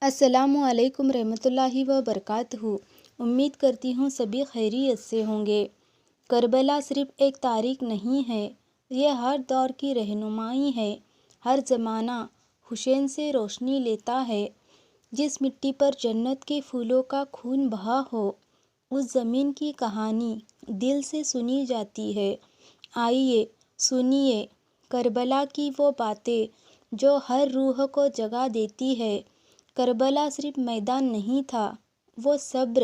السلام علیکم رحمۃ اللہ وبرکاتہ۔ امید کرتی ہوں سبھی خیریت سے ہوں گے۔ کربلا صرف ایک تاریخ نہیں ہے، یہ ہر دور کی رہنمائی ہے۔ ہر زمانہ حسین سے روشنی لیتا ہے۔ جس مٹی پر جنت کے پھولوں کا خون بہا ہو، اس زمین کی کہانی دل سے سنی جاتی ہے۔ آئیے سنیے کربلا کی وہ باتیں جو ہر روح کو جگا دیتی ہے۔ کربلا صرف میدان نہیں تھا، وہ صبر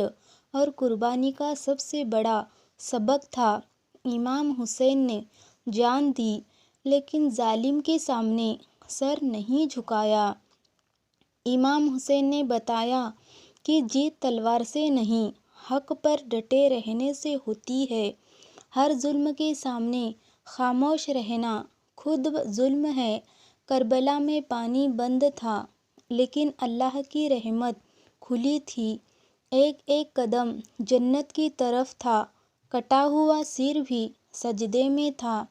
اور قربانی کا سب سے بڑا سبق تھا۔ امام حسین نے جان دی، لیکن ظالم کے سامنے سر نہیں جھکایا۔ امام حسین نے بتایا کہ جیت تلوار سے نہیں، حق پر ڈٹے رہنے سے ہوتی ہے۔ ہر ظلم کے سامنے خاموش رہنا خود ظلم ہے۔ کربلا میں پانی بند تھا، لیکن اللہ کی رحمت کھلی تھی۔ ایک ایک قدم جنت کی طرف تھا، کٹا ہوا سر بھی سجدے میں تھا،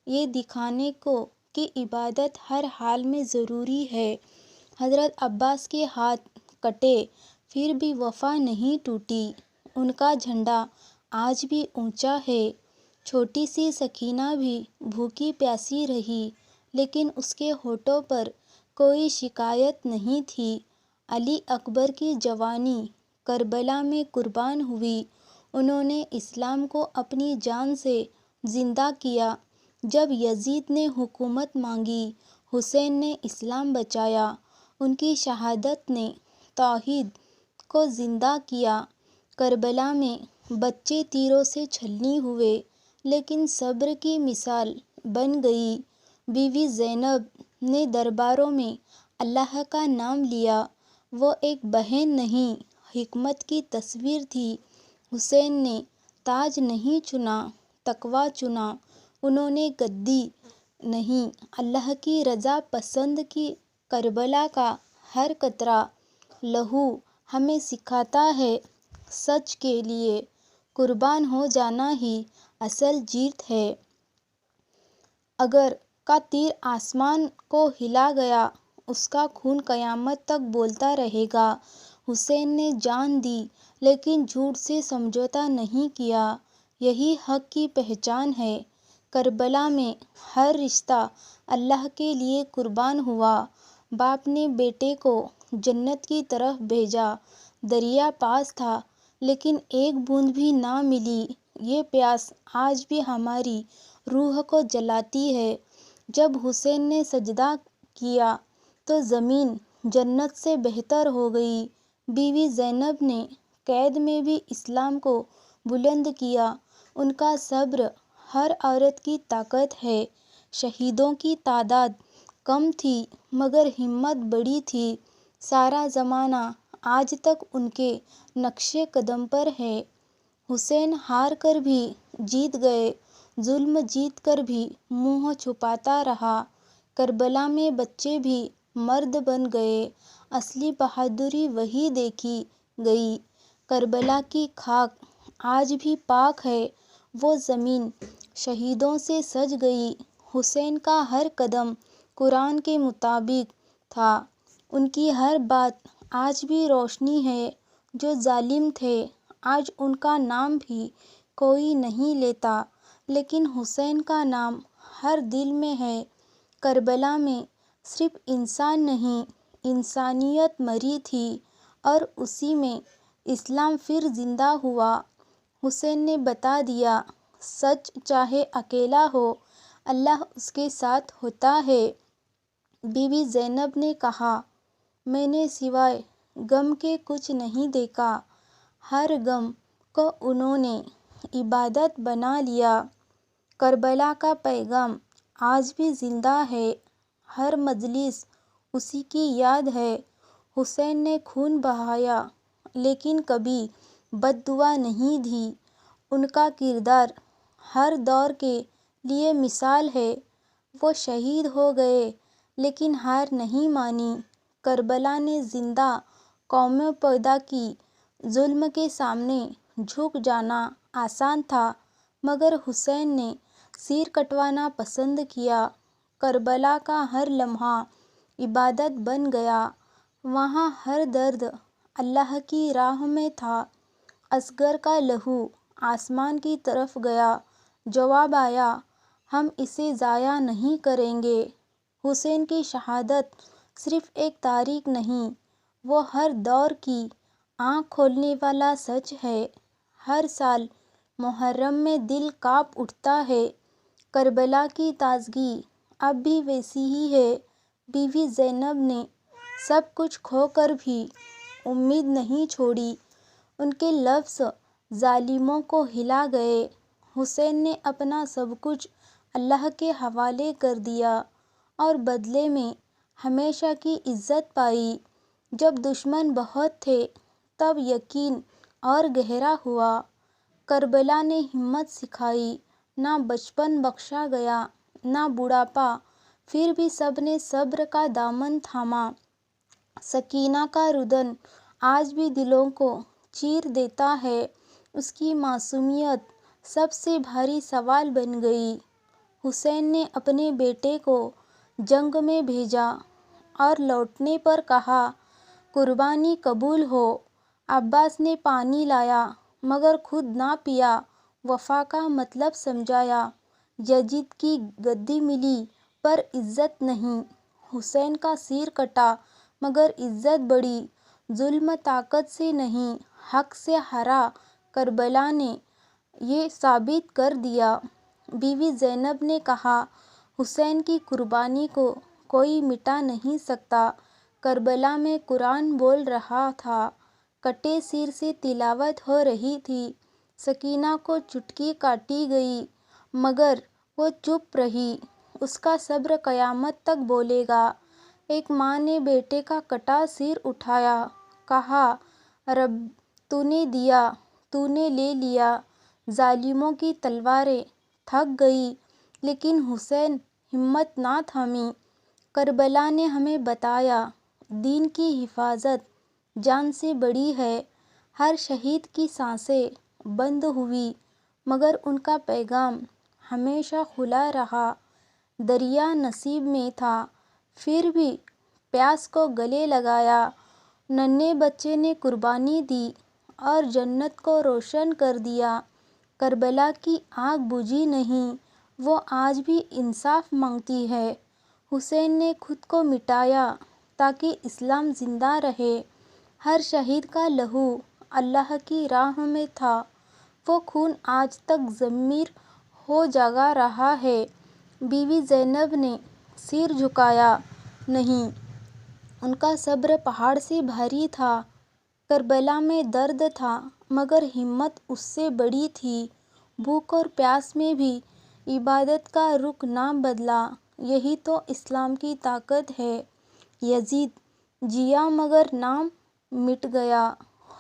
یہ دکھانے کو کہ عبادت ہر حال میں ضروری ہے۔ حضرت عباس کے ہاتھ کٹے، پھر بھی وفا نہیں ٹوٹی۔ ان کا جھنڈا آج بھی اونچا ہے۔ چھوٹی سی سکینہ بھی بھوکی پیاسی رہی، لیکن اس کے ہونٹوں پر کوئی شکایت نہیں تھی۔ علی اکبر کی جوانی کربلا میں قربان ہوئی۔ انہوں نے اسلام کو اپنی جان سے زندہ کیا۔ جب یزید نے حکومت مانگی، حسین نے اسلام بچایا۔ ان کی شہادت نے توحید کو زندہ کیا۔ کربلا میں بچے تیروں سے چھلنی ہوئے، لیکن صبر کی مثال بن گئی۔ بی بی زینب نے درباروں میں اللہ کا نام لیا۔ وہ ایک بہن نہیں، حکمت کی تصویر تھی۔ حسین نے تاج نہیں چنا، تقویٰ چنا۔ انہوں نے گدی نہیں، اللہ کی رضا پسند کی۔ کربلا کا ہر قطرہ لہو ہمیں سکھاتا ہے، سچ کے لیے قربان ہو جانا ہی اصل جیت ہے۔ اگر کا تیر آسمان کو ہلا گیا، اس کا خون قیامت تک بولتا رہے گا۔ حسین نے جان دی، لیکن جھوٹ سے سمجھوتا نہیں کیا۔ یہی حق کی پہچان ہے۔ کربلا میں ہر رشتہ اللہ کے لیے قربان ہوا۔ باپ نے بیٹے کو جنت کی طرف بھیجا۔ دریا پاس تھا، لیکن ایک بوند بھی نہ ملی۔ یہ پیاس آج بھی ہماری روح کو جلاتی ہے۔ جب حسین نے سجدہ کیا تو زمین جنت سے بہتر ہو گئی۔ بی بی زینب نے قید میں بھی اسلام کو بلند کیا۔ ان کا صبر ہر عورت کی طاقت ہے۔ شہیدوں کی تعداد کم تھی، مگر ہمت بڑی تھی۔ سارا زمانہ آج تک ان کے نقش قدم پر ہے۔ حسین ہار کر بھی جیت گئے، ظلم جیت کر بھی منہ چھپاتا رہا۔ کربلا میں بچے بھی مرد بن گئے۔ اصلی بہادری وہی دیکھی گئی۔ کربلا کی خاک آج بھی پاک ہے، وہ زمین شہیدوں سے سج گئی۔ حسین کا ہر قدم قرآن کے مطابق تھا۔ ان کی ہر بات آج بھی روشنی ہے۔ جو ظالم تھے، آج ان کا نام بھی کوئی نہیں لیتا، لیکن حسین کا نام ہر دل میں ہے۔ کربلا میں صرف انسان نہیں، انسانیت مری تھی، اور اسی میں اسلام پھر زندہ ہوا۔ حسین نے بتا دیا، سچ چاہے اکیلا ہو، اللہ اس کے ساتھ ہوتا ہے۔ بی بی زینب نے کہا، میں نے سوائے غم کے کچھ نہیں دیکھا۔ ہر غم کو انہوں نے عبادت بنا لیا۔ کربلا کا پیغام آج بھی زندہ ہے۔ ہر مجلس اسی کی یاد ہے۔ حسین نے خون بہایا، لیکن کبھی بد دعا نہیں دی۔ ان کا کردار ہر دور کے لیے مثال ہے۔ وہ شہید ہو گئے، لیکن ہار نہیں مانی۔ کربلا نے زندہ قومیں پیدا کی۔ ظلم کے سامنے جھک جانا آسان تھا، مگر حسین نے سر کٹوانا پسند کیا۔ کربلا کا ہر لمحہ عبادت بن گیا۔ وہاں ہر درد اللہ کی راہ میں تھا۔ اصغر کا لہو آسمان کی طرف گیا۔ جواب آیا، ہم اسے ضائع نہیں کریں گے۔ حسین کی شہادت صرف ایک تاریخ نہیں، وہ ہر دور کی آنکھ کھولنے والا سچ ہے۔ ہر سال محرم میں دل کانپ اٹھتا ہے۔ کربلا کی تازگی اب بھی ویسی ہی ہے۔ بی بی زینب نے سب کچھ کھو کر بھی امید نہیں چھوڑی۔ ان کے لفظ ظالموں کو ہلا گئے۔ حسین نے اپنا سب کچھ اللہ کے حوالے کر دیا اور بدلے میں ہمیشہ کی عزت پائی۔ جب دشمن بہت تھے تب یقین اور گہرا ہوا۔ کربلا نے ہمت سکھائی، نہ بچپن بخشا گیا نہ بڑھاپا، پھر بھی سب نے صبر کا دامن تھاما۔ سکینہ کا رودن آج بھی دلوں کو چیر دیتا ہے۔ اس کی معصومیت سب سے بھاری سوال بن گئی۔ حسین نے اپنے بیٹے کو جنگ میں بھیجا اور لوٹنے پر کہا، قربانی قبول ہو۔ عباس نے پانی لایا مگر خود نہ پیا، وفا کا مطلب سمجھایا۔ یزید کی گدی ملی پر عزت نہیں۔ حسین کا سر کٹا مگر عزت بڑھی۔ ظلم طاقت سے نہیں، حق سے ہارا۔ کربلا نے یہ ثابت کر دیا۔ بی بی زینب نے کہا، حسین کی قربانی کو کوئی مٹا نہیں سکتا۔ کربلا میں قرآن بول رہا تھا، کٹے سر سے تلاوت ہو رہی تھی۔ سکینہ کو چٹکی کاٹی گئی مگر وہ چپ رہی۔ اس کا صبر قیامت تک بولے گا۔ ایک ماں نے بیٹے کا کٹا سر اٹھایا، کہا، رب تو نے دیا، تو نے لے لیا۔ ظالموں کی تلواریں تھک گئی لیکن حسین ہمت نہ تھامی۔ کربلا نے ہمیں بتایا، دین کی حفاظت جان سے بڑی ہے۔ ہر شہید کی سانسیں بند ہوئی مگر ان کا پیغام ہمیشہ کھلا رہا۔ دریا نصیب میں تھا پھر بھی پیاس کو گلے لگایا۔ ننھے بچے نے قربانی دی اور جنت کو روشن کر دیا۔ کربلا کی آگ بجھی نہیں، وہ آج بھی انصاف مانگتی ہے۔ حسین نے خود کو مٹایا تاکہ اسلام زندہ رہے۔ ہر شہید کا لہو اللہ کی راہ میں تھا، وہ خون آج تک ضمیر ہو جگا رہا ہے۔ بی بی زینب نے سر جھکایا نہیں، ان کا صبر پہاڑ سے بھاری تھا۔ کربلا میں درد تھا مگر ہمت اس سے بڑی تھی۔ بھوک اور پیاس میں بھی عبادت کا رخ نہ بدلا۔ یہی تو اسلام کی طاقت ہے۔ یزید جیا مگر نام مٹ گیا۔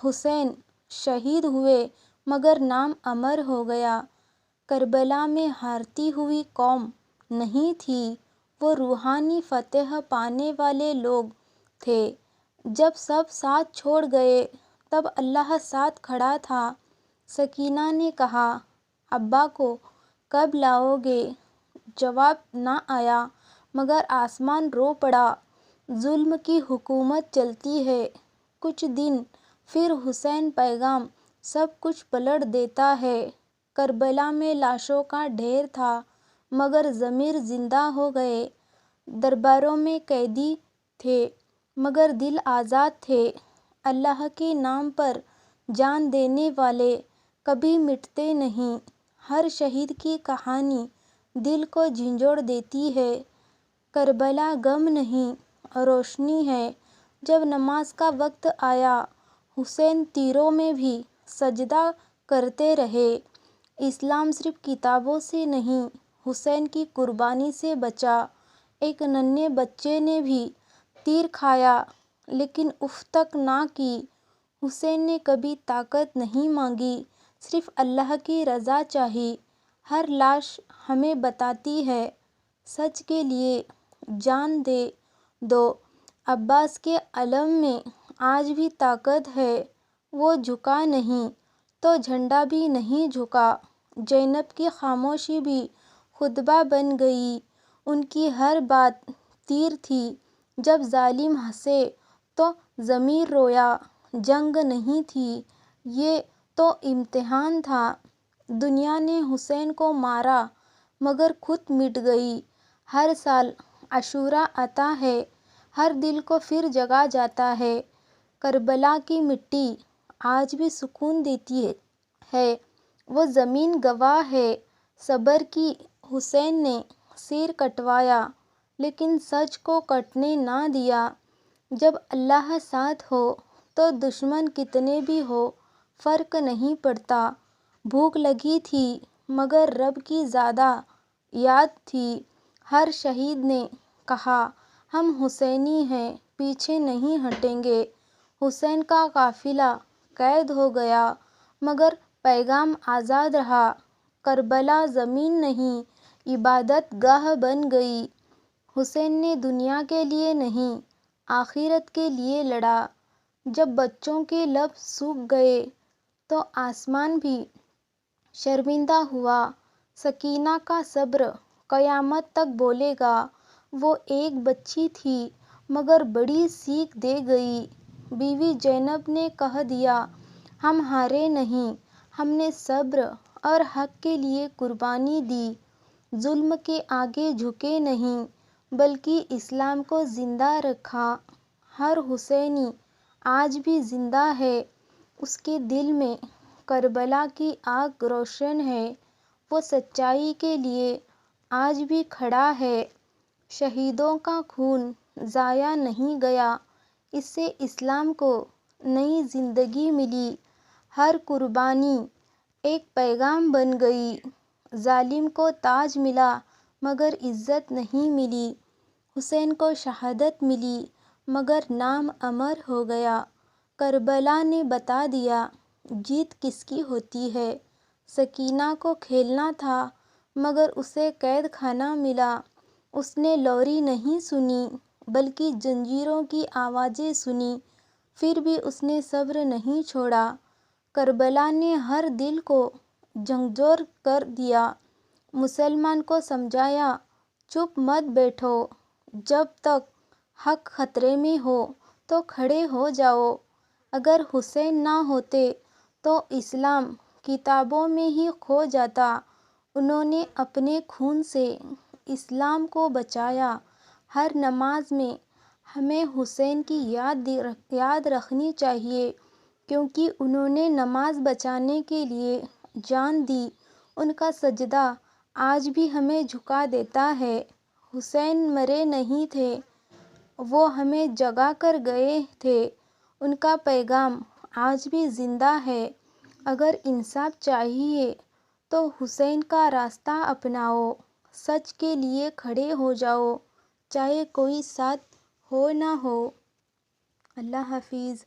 حسین شہید ہوئے مگر نام امر ہو گیا۔ کربلا میں ہارتی ہوئی قوم نہیں تھی، وہ روحانی فتح پانے والے لوگ تھے۔ جب سب ساتھ چھوڑ گئے تب اللہ ساتھ کھڑا تھا۔ سکینہ نے کہا، ابا کو کب لاؤ گے؟ جواب نہ آیا مگر آسمان رو پڑا۔ ظلم کی حکومت چلتی ہے کچھ دن پھر حسین پیغام سب کچھ پلٹ دیتا ہے۔ کربلا میں لاشوں کا ڈھیر تھا مگر ضمیر زندہ ہو گئے۔ درباروں میں قیدی تھے مگر دل آزاد تھے۔ اللہ کے نام پر جان دینے والے کبھی مٹتے نہیں۔ ہر شہید کی کہانی دل کو جھنجھوڑ دیتی ہے۔ کربلا غم نہیں، روشنی ہے۔ جب نماز کا وقت آیا، حسین تیروں میں بھی سجدہ کرتے رہے۔ اسلام صرف کتابوں سے نہیں، حسین کی قربانی سے بچا۔ ایک ننھے بچے نے بھی تیر کھایا لیکن اف تک نہ کی۔ حسین نے کبھی طاقت نہیں مانگی، صرف اللہ کی رضا چاہی۔ ہر لاش ہمیں بتاتی ہے، سچ کے لیے جان دے دو۔ عباس کے علم میں آج بھی طاقت ہے، وہ جھکا نہیں تو جھنڈا بھی نہیں جھکا۔ زینب کی خاموشی بھی خطبہ بن گئی، ان کی ہر بات تیر تھی۔ جب ظالم ہنسے تو ضمیر رویا۔ جنگ نہیں تھی، یہ تو امتحان تھا۔ دنیا نے حسین کو مارا مگر خود مٹ گئی۔ ہر سال عاشوراء آتا ہے، ہر دل کو پھر جگا جاتا ہے۔ کربلا کی مٹی آج بھی سکون دیتی ہے، وہ زمین گواہ ہے۔ صبر کی۔ حسین نے سر کٹوایا لیکن سچ کو کٹنے نہ دیا۔ جب اللہ ساتھ ہو تو دشمن کتنے بھی ہو فرق نہیں پڑتا۔ بھوک لگی تھی مگر رب کی زیادہ یاد تھی۔ ہر شہید نے کہا ہم حسینی ہیں، پیچھے نہیں ہٹیں گے۔ حسین کا قافلہ قید ہو گیا مگر پیغام آزاد رہا۔ کربلا زمین نہیں، عبادت گاہ بن گئی۔ حسین نے دنیا کے لیے نہیں، آخرت کے لیے لڑا۔ جب بچوں کے لب سوکھ گئے تو آسمان بھی شرمندہ ہوا۔ سکینہ کا صبر قیامت تک بولے گا۔ وہ ایک بچی تھی مگر بڑی سیکھ دے گئی۔ بیوی زینب نے کہہ دیا ہم ہارے نہیں، ہم نے صبر اور حق کے لیے قربانی دی۔ ظلم کے آگے جھکے نہیں بلکہ اسلام کو زندہ رکھا۔ ہر حسینی آج بھی زندہ ہے، اس کے دل میں کربلا کی آگ روشن ہے۔ وہ سچائی کے لیے آج بھی کھڑا ہے۔ شہیدوں کا خون ضائع نہیں گیا، اس سے اسلام کو نئی زندگی ملی۔ ہر قربانی ایک پیغام بن گئی۔ ظالم کو تاج ملا مگر عزت نہیں ملی۔ حسین کو شہادت ملی مگر نام امر ہو گیا۔ کربلا نے بتا دیا جیت کس کی ہوتی ہے۔ سکینہ کو کھیلنا تھا مگر اسے قید خانہ ملا۔ اس نے لوری نہیں سنی بلکہ زنجیروں کی آوازیں سنی، پھر بھی اس نے صبر نہیں چھوڑا۔ کربلا نے ہر دل کو جھنجھوڑ کر دیا۔ مسلمان کو سمجھایا چپ مت بیٹھو، جب تک حق خطرے میں ہو تو کھڑے ہو جاؤ۔ اگر حسین نہ ہوتے تو اسلام کتابوں میں ہی کھو جاتا۔ انہوں نے اپنے خون سے اسلام کو بچایا۔ ہر نماز میں ہمیں حسین کی یاد رکھنی چاہیے کیونکہ انہوں نے نماز بچانے کے لیے جان دی۔ ان کا سجدہ آج بھی ہمیں جھکا دیتا ہے۔ حسین مرے نہیں تھے، وہ ہمیں جگا کر گئے تھے۔ ان کا پیغام آج بھی زندہ ہے۔ اگر انصاف چاہیے تو حسین کا راستہ اپناؤ، سچ کے لیے کھڑے ہو جاؤ، چاہے کوئی ساتھ ہو نہ ہو۔ اللہ حافظ۔